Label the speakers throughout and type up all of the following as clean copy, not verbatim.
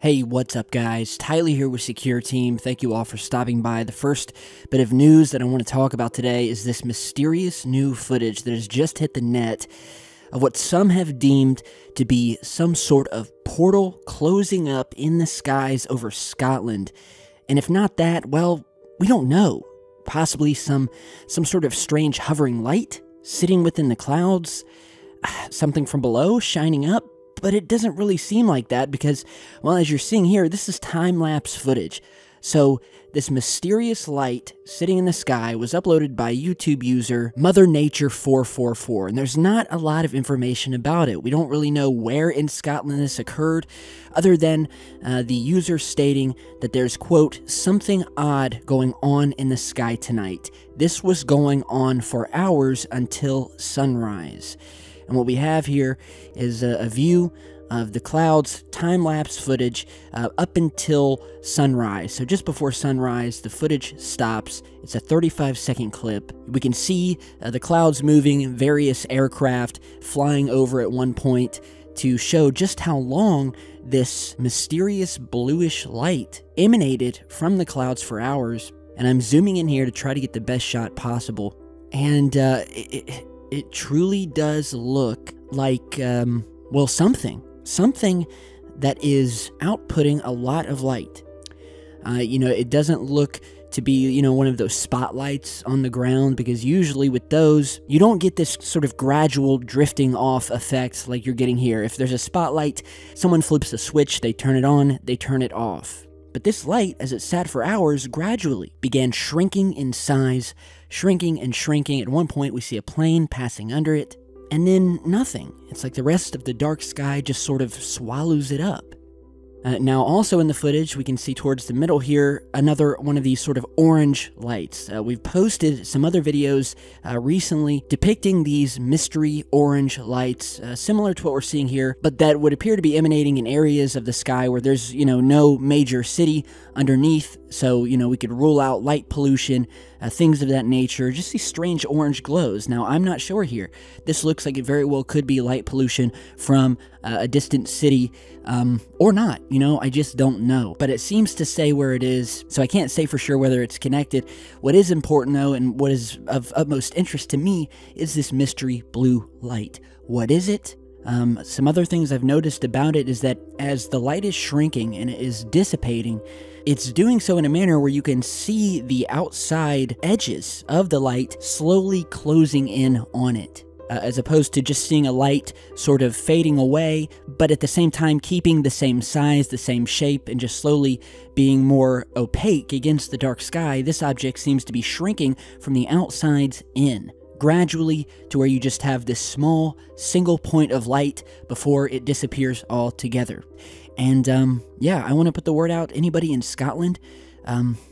Speaker 1: Hey, what's up guys? Tyler here with Secureteam. Thank you all for stopping by. The first bit of news that I want to talk about today is this mysterious new footage that has just hit the net of what some have deemed to be some sort of portal closing up in the skies over Scotland. And if not that, well, we don't know. Possibly some sort of strange hovering light sitting within the clouds, something from below shining up. But it doesn't really seem like that because, well, as you're seeing here, this is time-lapse footage. So this mysterious light sitting in the sky was uploaded by YouTube user Mother Nature 444, and there's not a lot of information about it. We don't really know where in Scotland this occurred, other than the user stating that there's, quote, something odd going on in the sky tonight. This was going on for hours until sunrise. And what we have here is a view of the clouds, time-lapse footage up until sunrise. So just before sunrise, the footage stops. It's a 35-second clip. We can see the clouds moving, various aircraft flying over at one point to show just how long this mysterious bluish light emanated from the clouds for hours. And I'm zooming in here to try to get the best shot possible. And it truly does look like, well, something that is outputting a lot of light. It doesn't look to be, one of those spotlights on the ground, because usually with those, you don't get this sort of gradual drifting off effect like you're getting here. If there's a spotlight, someone flips a switch, they turn it on, they turn it off. But this light, as it sat for hours, gradually began shrinking in size, shrinking and shrinking. At one point, we see a plane passing under it, and then nothing. It's like the rest of the dark sky just sort of swallows it up. Now, also in the footage, we can see towards the middle here, another one of these sort of orange lights. We've posted some other videos recently depicting these mystery orange lights, similar to what we're seeing here, but that would appear to be emanating in areas of the sky where there's, no major city underneath, so, we could rule out light pollution, things of that nature, just these strange orange glows. Now, I'm not sure here. This looks like it very well could be light pollution from a distant city, or not, I just don't know. But it seems to say where it is, so I can't say for sure whether it's connected. What is important, though, and what is of utmost interest to me, is this mystery blue light. What is it? Some other things I've noticed about it is that as the light is shrinking and it is dissipating, it's doing so in a manner where you can see the outside edges of the light slowly closing in on it, as opposed to just seeing a light sort of fading away, but at the same time keeping the same size, the same shape, and just slowly being more opaque against the dark sky. This object seems to be shrinking from the outsides in, gradually to where you just have this small single point of light before it disappears altogether. And yeah, I want to put the word out, anybody in Scotland,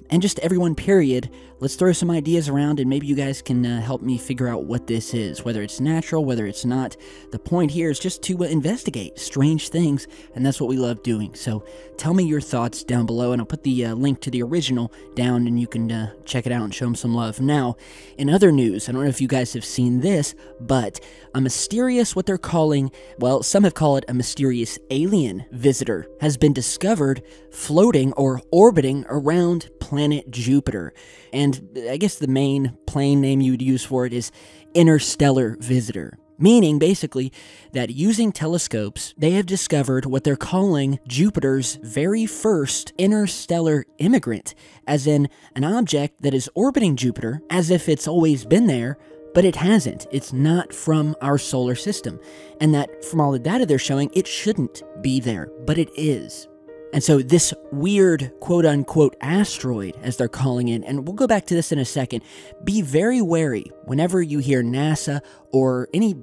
Speaker 1: and just everyone, period, let's throw some ideas around and maybe you guys can help me figure out what this is, whether it's natural, whether it's not. The point here is just to investigate strange things, and that's what we love doing. So tell me your thoughts down below, and I'll put the link to the original down and you can check it out and show them some love. Now, in other news, I don't know if you guys have seen this, but a mysterious, what they're calling, well, some have called it a mysterious alien visitor, has been discovered floating or orbiting around planet Jupiter. And I guess the main plain name you would use for it is interstellar visitor, meaning basically that using telescopes, they have discovered what they're calling Jupiter's very first interstellar immigrant, as in an object that is orbiting Jupiter as if it's always been there, but it hasn't. It's not from our solar system. And that from all the data they're showing, it shouldn't be there, but it is. And so this weird quote-unquote asteroid, as they're calling it, and we'll go back to this in a second, be very wary whenever you hear NASA or any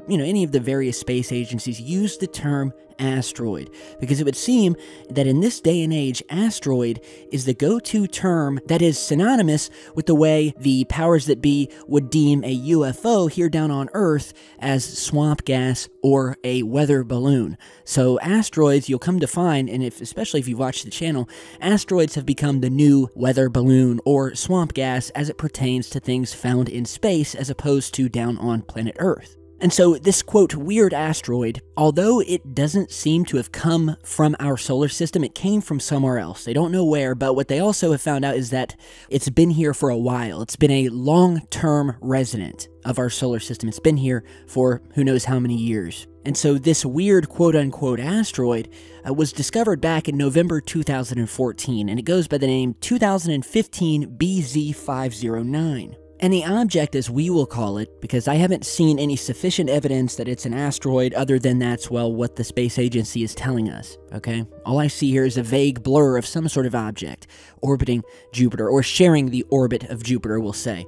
Speaker 1: of the various space agencies use the term asteroid, because it would seem that in this day and age, asteroid is the go-to term that is synonymous with the way the powers that be would deem a UFO here down on Earth as swamp gas or a weather balloon. So asteroids, you'll come to find, and especially if you've watched the channel, asteroids have become the new weather balloon or swamp gas as it pertains to things found in space as opposed to down on planet Earth. And so this, quote, weird asteroid, although it doesn't seem to have come from our solar system, it came from somewhere else. They don't know where, but what they also have found out is that it's been here for a while. It's been a long-term resident of our solar system. It's been here for who knows how many years. And so this weird quote-unquote asteroid was discovered back in November 2014, and it goes by the name 2015 BZ509. And the object, as we will call it, because I haven't seen any sufficient evidence that it's an asteroid other than that's, well, what the space agency is telling us, okay? All I see here is a vague blur of some sort of object orbiting Jupiter, or sharing the orbit of Jupiter, we'll say.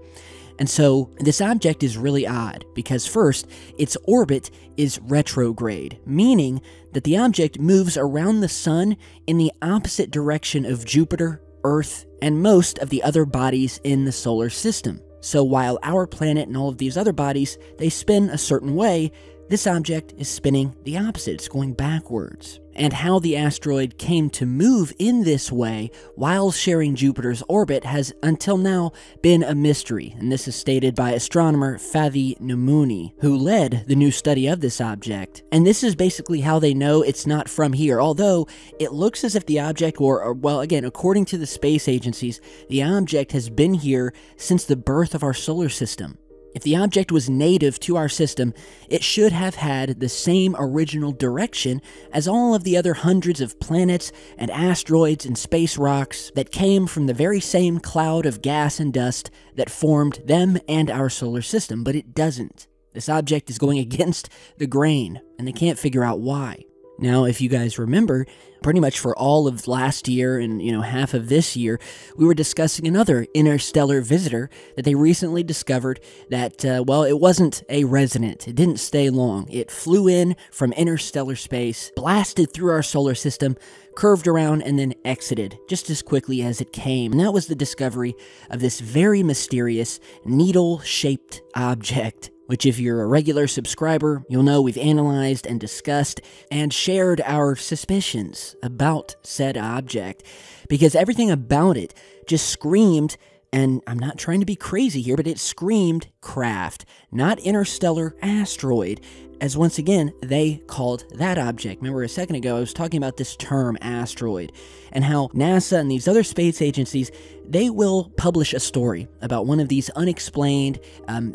Speaker 1: And so this object is really odd, because first, its orbit is retrograde, meaning that the object moves around the Sun in the opposite direction of Jupiter, Earth, and most of the other bodies in the solar system. So while our planet and all of these other bodies, they spin a certain way, this object is spinning the opposite. It's going backwards. And how the asteroid came to move in this way while sharing Jupiter's orbit has until now been a mystery, and this is stated by astronomer Fathi Nomuni, who led the new study of this object. And this is basically how they know it's not from here, although it looks as if the object, or well, again, according to the space agencies, the object has been here since the birth of our solar system. If the object was native to our system, it should have had the same original direction as all of the other hundreds of planets and asteroids and space rocks that came from the very same cloud of gas and dust that formed them and our solar system, but it doesn't. This object is going against the grain, and they can't figure out why. Now, if you guys remember, pretty much for all of last year and, half of this year, we were discussing another interstellar visitor that they recently discovered that, well, it wasn't a resident. It didn't stay long. It flew in from interstellar space, blasted through our solar system, curved around, and then exited just as quickly as it came. And that was the discovery of this very mysterious needle-shaped object, which if you're a regular subscriber, you'll know we've analyzed and discussed and shared our suspicions about said object, because everything about it just screamed, and I'm not trying to be crazy here, but it screamed craft, not interstellar asteroid, as once again, they called that object. Remember a second ago, I was talking about this term asteroid, and how NASA and these other space agencies, they will publish a story about one of these unexplained,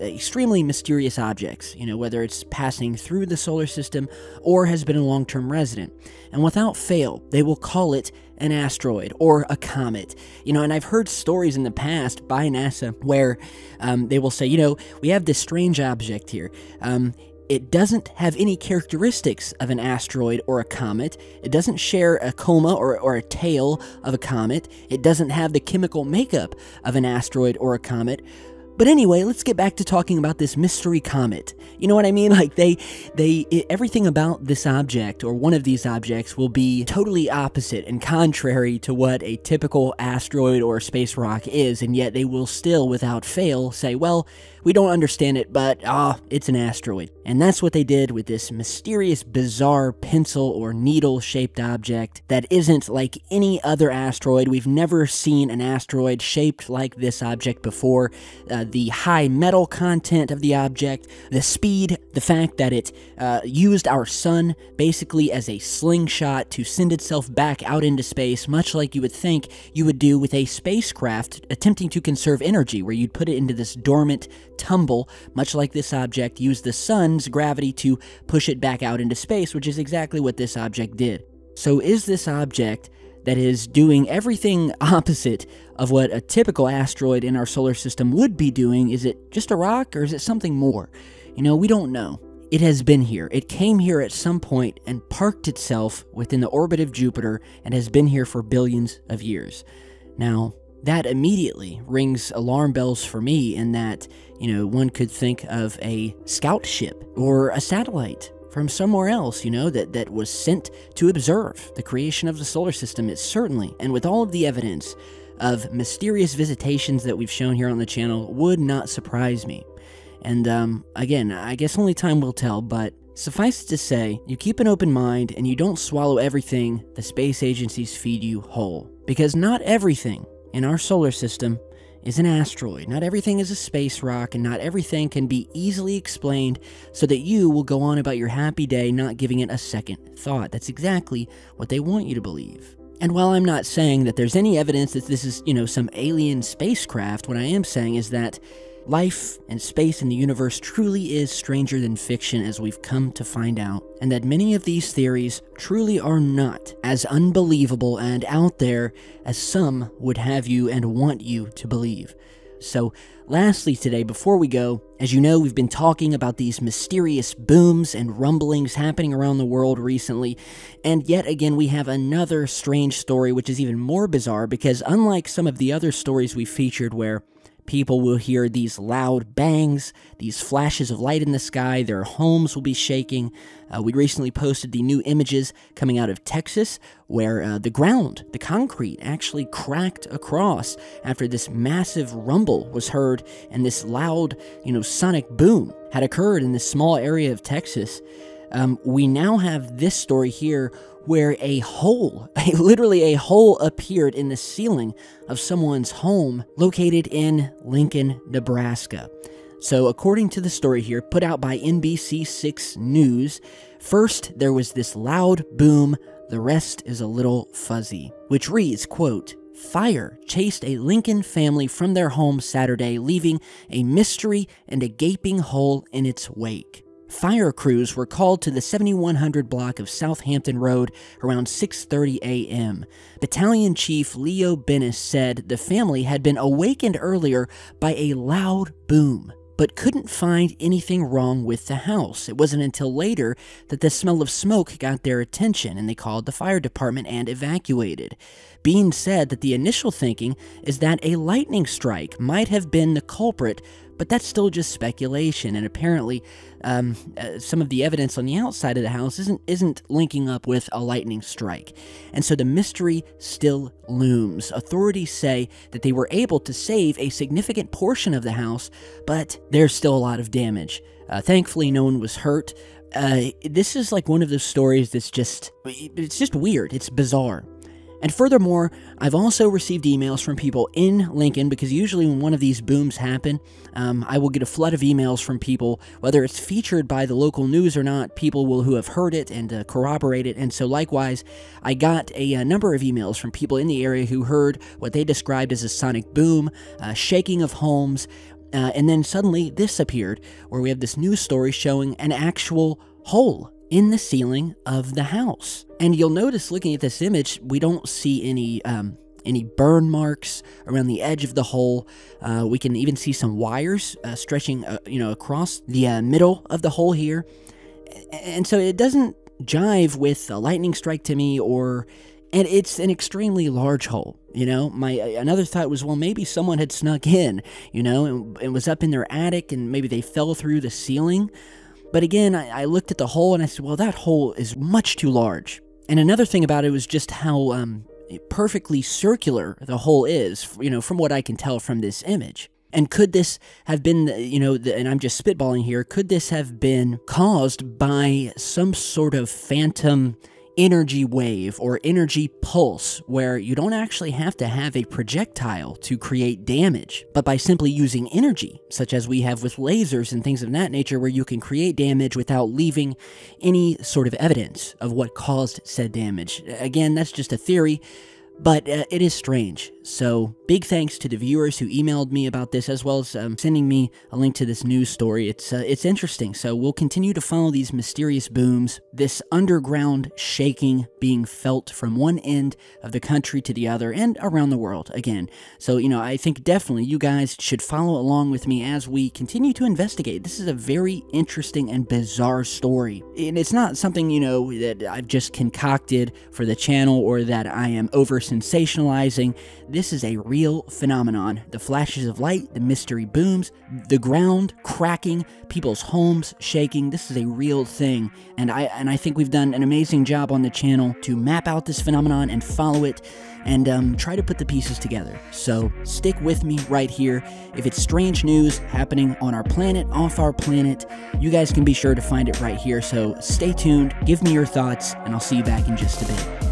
Speaker 1: extremely mysterious objects, whether it's passing through the solar system or has been a long-term resident. And without fail, they will call it an asteroid or a comet. And I've heard stories in the past by NASA where they will say, we have this strange object here. It doesn't have any characteristics of an asteroid or a comet. It doesn't share a coma or a tail of a comet. It doesn't have the chemical makeup of an asteroid or a comet. But anyway, let's get back to talking about this mystery comet. You know what I mean? Like everything about this object or one of these objects will be totally opposite and contrary to what a typical asteroid or space rock is, and yet they will still, without fail, say, well, we don't understand it, but, it's an asteroid. And that's what they did with this mysterious, bizarre pencil or needle-shaped object that isn't like any other asteroid. We've never seen an asteroid shaped like this object before. The high metal content of the object, the speed, the fact that it used our sun basically as a slingshot to send itself back out into space, much like you would think you would do with a spacecraft attempting to conserve energy, where you'd put it into this dormant tumble, much like this object used the sun's gravity to push it back out into space, which is exactly what this object did. So is this object that is doing everything opposite of what a typical asteroid in our solar system would be doing, is it just a rock or is it something more? We don't know. It has been here. It came here at some point and parked itself within the orbit of Jupiter and has been here for billions of years. Now, that immediately rings alarm bells for me in that, one could think of a scout ship or a satellite from somewhere else, that was sent to observe the creation of the solar system. It certainly, and with all of the evidence of mysterious visitations that we've shown here on the channel, would not surprise me. And again, I guess only time will tell, but suffice it to say, you keep an open mind and you don't swallow everything the space agencies feed you whole. Because not everything in our solar system is an asteroid. Not everything is a space rock, and not everything can be easily explained so that you will go on about your happy day not giving it a second thought. That's exactly what they want you to believe. And while I'm not saying that there's any evidence that this is, some alien spacecraft, what I am saying is that life and space in the universe truly is stranger than fiction, as we've come to find out, and that many of these theories truly are not as unbelievable and out there as some would have you and want you to believe. So, lastly today, before we go, as you know, we've been talking about these mysterious booms and rumblings happening around the world recently, and yet again we have another strange story which is even more bizarre, because unlike some of the other stories we featured where people will hear these loud bangs, these flashes of light in the sky, their homes will be shaking. We recently posted the new images coming out of Texas where the ground, the concrete, actually cracked across after this massive rumble was heard and this loud, sonic boom had occurred in this small area of Texas. We now have this story here where literally a hole appeared in the ceiling of someone's home located in Lincoln, Nebraska. So according to the story here, put out by NBC6 News, first there was this loud boom, the rest is a little fuzzy, which reads, quote, "Fire chased a Lincoln family from their home Saturday, leaving a mystery and a gaping hole in its wake. Fire crews were called to the 7100 block of Southampton Road around 6:30 a.m. Battalion Chief Leo Bennis said the family had been awakened earlier by a loud boom, but couldn't find anything wrong with the house. It wasn't until later that the smell of smoke got their attention, and they called the fire department and evacuated. Bean said that the initial thinking is that a lightning strike might have been the culprit, but that's still just speculation, and apparently some of the evidence on the outside of the house isn't linking up with a lightning strike. And so the mystery still looms. Authorities say that they were able to save a significant portion of the house, but there's still a lot of damage. Thankfully, no one was hurt. This is like one of those stories that's just weird. It's bizarre. And furthermore, I've also received emails from people in Lincoln, because usually when one of these booms happen, I will get a flood of emails from people, whether it's featured by the local news or not, people who have heard it and corroborate it. And so likewise, I got a number of emails from people in the area who heard what they described as a sonic boom, shaking of homes, and then suddenly this appeared, where we have this news story showing an actual hole in the ceiling of the house. And you'll notice, looking at this image, we don't see any burn marks around the edge of the hole. We can even see some wires stretching, across the middle of the hole here. And so it doesn't jive with a lightning strike to me, and it's an extremely large hole. My another thought was, well, maybe someone had snuck in, and was up in their attic, and maybe they fell through the ceiling. But again, I looked at the hole and I said, well, that hole is much too large. And another thing about it was just how perfectly circular the hole is, from what I can tell from this image. And could this have been, and I'm just spitballing here, could this have been caused by some sort of phantom energy wave or energy pulse, where you don't actually have to have a projectile to create damage, but by simply using energy, such as we have with lasers and things of that nature, where you can create damage without leaving any sort of evidence of what caused said damage. Again, that's just a theory, but it is strange. So big thanks to the viewers who emailed me about this, as well as sending me a link to this news story. It's interesting. So we'll continue to follow these mysterious booms, this underground shaking being felt from one end of the country to the other and around the world again. So, I think definitely you guys should follow along with me as we continue to investigate. This is a very interesting and bizarre story. And it's not something, that I've just concocted for the channel or that I am over-sensationalizing. This is a real phenomenon. The flashes of light, the mystery booms, the ground cracking, people's homes shaking. This is a real thing, and I think we've done an amazing job on the channel to map out this phenomenon and follow it and try to put the pieces together. So stick with me right here. If it's strange news happening on our planet, off our planet, you guys can be sure to find it right here. So stay tuned, give me your thoughts, and I'll see you back in just a bit.